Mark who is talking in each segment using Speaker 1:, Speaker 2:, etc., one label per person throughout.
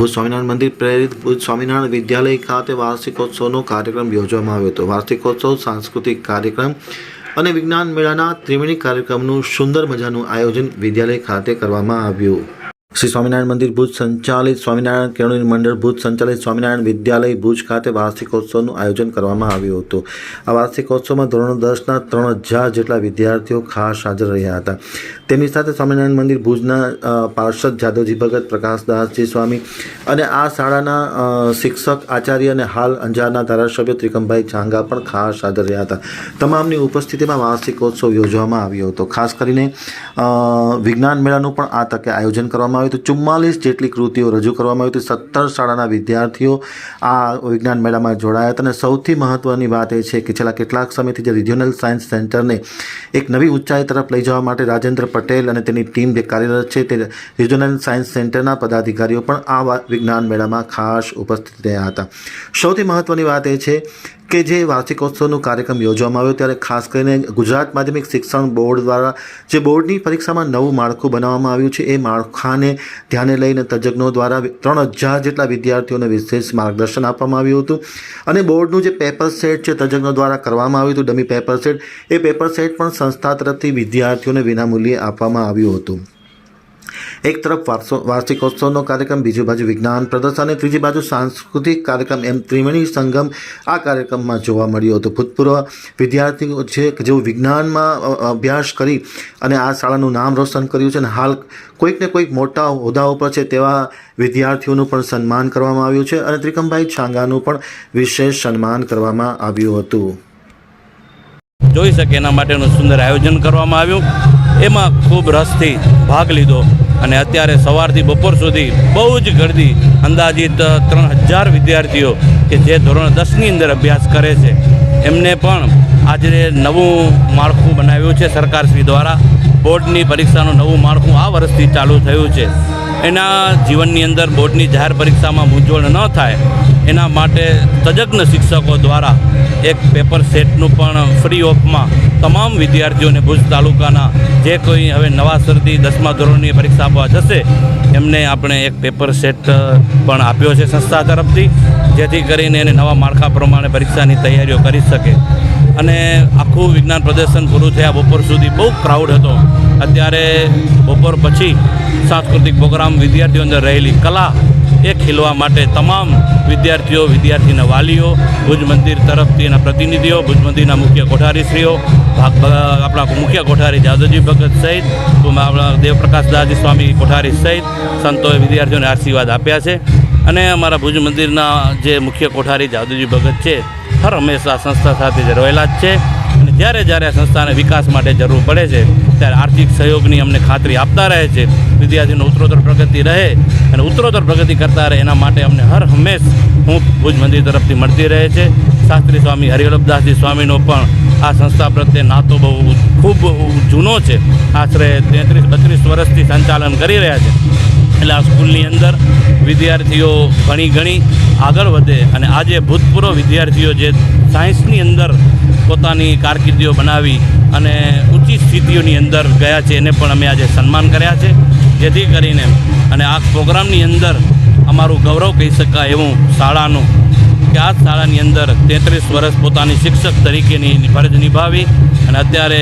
Speaker 1: ભુજ સ્વામિનારાયણ મંદિર પ્રેરિત ભુજ સ્વામિનારાયણ વિદ્યાલય ખાતે વાર્ષિકોત્સવનો કાર્યક્રમ યોજવામાં આવ્યો હતો। વાર્ષિકોત્સવ, સાંસ્કૃતિક કાર્યક્રમ અને વિજ્ઞાન મેળાના ત્રિવેણી કાર્યક્રમનું સુંદર મજાનું આયોજન વિદ્યાલય ખાતે કરવામાં આવ્યું। શ્રી સ્વામિનારાયણ મંદિર ભુજ સંચાલિત સ્વામિનારાયણ કેળવણી મંડળ ભુજ સંચાલિત સ્વામિનારાયણ વિદ્યાલય ભુજ ખાતે વાર્ષિકોત્સવનું આયોજન કરવામાં આવ્યું હતું। આ વાર્ષિકોત્સવમાં ધોરણ 10ના 3000 જેટલા વિદ્યાર્થીઓ ખાસ હાજર રહ્યા હતા। તેમની સાથે સ્વામિનારાયણ મંદિર ભુજના પાર્ષદ જાદવજી ભગત, પ્રકાશદાસજી સ્વામી અને આ શાળાના શિક્ષક, આચાર્ય અને હાલ અંજારના ધારાસભ્ય ત્રિકમભાઈ ચાંગા પણ ખાસ હાજર રહ્યા હતા। તમામની ઉપસ્થિતિમાં વાર્ષિકોત્સવ યોજવામાં આવ્યો હતો। ખાસ કરીને વિજ્ઞાન મેળાનું પણ આ તકે આયોજન કરવામાં આવ્યું હતું। 44 જેટલી કૃતિઓ રજૂ કરવામાં આવી હતી। 17 શાળાના વિદ્યાર્થીઓ આ વિજ્ઞાન મેળામાં જોડાયા હતા અને સૌથી મહત્ત્વની વાત એ છે કે છેલ્લા કેટલાક સમયથી જે રિજિયોનલ સાયન્સ સેન્ટરને એક નવી ઊંચાઈ તરફ લઈ જવા માટે રાજેન્દ્ર પટેલ અને તેની ટીમ જે કાર્યરત છે તે રિજિયોનલ સાયન્સ સેન્ટરના પદાધિકારીઓ પણ આ વિજ્ઞાન મેળામાં ખાસ ઉપસ્થિત રહ્યા હતા। સૌથી મહત્ત્વની વાત એ છે કે જે વાર્ષિકોત્સવનો કાર્યક્રમ યોજવામાં આવ્યો ત્યારે ખાસ કરીને ગુજરાત માધ્યમિક શિક્ષણ બોર્ડ દ્વારા જે બોર્ડની પરીક્ષામાં નવું માળખું બનાવવામાં આવ્યું છે એ માળખાને ધ્યાને લઈને તજજ્ઞો દ્વારા 3000 જેટલા વિદ્યાર્થીઓને વિશેષ માર્ગદર્શન આપવામાં આવ્યું હતું અને બોર્ડનું જે પેપર સેટ છે તજજ્ઞો દ્વારા કરવામાં આવ્યું હતું, ડમી પેપર સેટ, એ પેપર સેટ પણ સંસ્થા તરફથી વિદ્યાર્થીઓને વિનામૂલ્યે આપવામાં આવ્યું હતું। એક તરફ વાર્ષિકોત્સવનો કાર્યક્રમ, બીજી બાજુ વિજ્ઞાન પ્રદર્શન અને ત્રીજી બાજુ સાંસ્કૃતિક કાર્યક્રમ, એમ ત્રિવેણી સંગમ આ કાર્યક્રમમાં જોવા મળ્યો હતો। ભૂતપૂર્વ વિદ્યાર્થીઓ છે કે જેઓ વિજ્ઞાનમાં અભ્યાસ કરી અને આ શાળાનું નામ રોશન કર્યું છે અને હાલ કોઈક ને કોઈક મોટા હોદ્દાઓ પર છે તેવા વિદ્યાર્થીઓનું પણ સન્માન કરવામાં આવ્યું છે અને ત્રિકમભાઈ ચાંગાનું પણ વિશેષ સન્માન કરવામાં આવ્યું હતું।
Speaker 2: જોઈ શકે એના માટેનું સુંદર આયોજન કરવામાં આવ્યું। એમાં ખૂબ રસથી ભાગ લીધો અને અત્યારે સવારથી બપોર સુધી બહુ જ ગર્દી, અંદાજિત 3000 વિદ્યાર્થીઓ કે જે ધોરણ 10ની અંદર અભ્યાસ કરે છે એમને પણ આજે નવું માળખું બનાવ્યું છે સરકારશ્રી દ્વારા। બોર્ડની પરીક્ષાનું નવું માળખું આ વર્ષથી ચાલુ થયું છે। એના જીવનની અંદર બોર્ડની જાહેર પરીક્ષામાં મૂંઝવણ ન થાય એના માટે તજજ્ઞ શિક્ષકો દ્વારા એક પેપર સેટનું પણ ફ્રી ઓફમાં તમામ વિદ્યાર્થીઓને ભુજ તાલુકાના જે કોઈ હવે નવા સરથી 10મા ધોરણની પરીક્ષા આપવા જશે એમને આપણે એક પેપર સેટ પણ આપ્યો છે સંસ્થા તરફથી, જેથી કરીને એને નવા માળખા પ્રમાણે પરીક્ષાની તૈયારીઓ કરી શકે। અને આખું વિજ્ઞાન પ્રદર્શન પૂરું થયા બપોર સુધી બહુ ક્રાઉડ હતો। અત્યારે બપોર પછી સાંસ્કૃતિક પ્રોગ્રામ, વિદ્યાર્થીઓ અંદર રહેલી કલા એ ખીલવા માટે તમામ વિદ્યાર્થીઓ, વિદ્યાર્થીના વાલીઓ, ભુજ મંદિર તરફથી એના પ્રતિનિધિઓ, ભુજ મંદિરના મુખ્ય કોઠારીશ્રીઓ, આપણા મુખ્ય કોઠારી જાદવજી ભગત સહિત આપણા દેવપ્રકાશદાસજી સ્વામી કોઠારી સહિત સંતોએ વિદ્યાર્થીઓને આશીર્વાદ આપ્યા છે। અને અમારા ભુજ મંદિરના જે મુખ્ય કોઠારી જાદવજી ભગત છે હર હંમેશા સંસ્થા સાથે જ રહેલા જ છે અને જ્યારે જ્યારે આ સંસ્થાને વિકાસ માટે જરૂર પડે છે ત્યારે આર્થિક સહયોગની અમને ખાતરી આપતા રહે છે। વિદ્યાર્થીઓનો ઉત્તરોત્તર પ્રગતિ રહે અને ઉત્તરોત્તર પ્રગતિ કરતા રહે એના માટે અમને હર હંમેશ ભુજ મંદિર તરફથી મળતી રહે છે। શાસ્ત્રી સ્વામી હરિવલ્લભદાસજી સ્વામીનો પણ આ સંસ્થા પ્રત્યે નાતો બહુ ખૂબ જૂનો છે। આશરે 33-32 વર્ષથી સંચાલન કરી રહ્યા છે। એટલે આ સ્કૂલની અંદર વિદ્યાર્થીઓ ઘણી આગળ વધે અને આજે ભૂતપૂર્વ વિદ્યાર્થીઓ જે સાયન્સની અંદર પોતાની કારકિર્દીઓ બનાવી અને ઊંચી સ્થિતિઓની અંદર ગયા છે એને પણ અમે આજે સન્માન કર્યા છે। જેથી કરીને અને આ પ્રોગ્રામની અંદર અમારું ગૌરવ કહી શકાય એવું શાળાનું કે આ શાળાની અંદર 33 વર્ષ પોતાની શિક્ષક તરીકેની ફરજ નિભાવી અને અત્યારે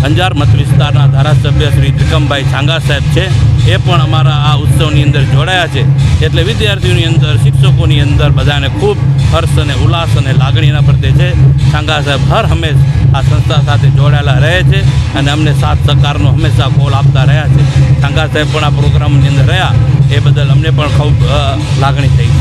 Speaker 2: અંજાર મત વિસ્તારના ધારાસભ્ય શ્રી ત્રિકમભાઈ ચાંગા સાહેબ છે એ પણ અમારા આ ઉત્સવની અંદર જોડાયા છે। એટલે વિદ્યાર્થીઓની અંદર, શિક્ષકોની અંદર બધાને ખૂબ હર્ષ અને ઉલ્લાસ અને લાગણીના પ્રત્યે છે। ચાંગા સાહેબ હર હંમેશ આ સંસ્થા સાથે જોડાયેલા રહે છે અને અમને સાથ સહકારનો હંમેશા કોલ આપતા રહ્યા છે। ચાંગા સાહેબ પણ આ પ્રોગ્રામની અંદર રહ્યા એ બદલ અમને પણ ખૂબ લાગણી થઈ।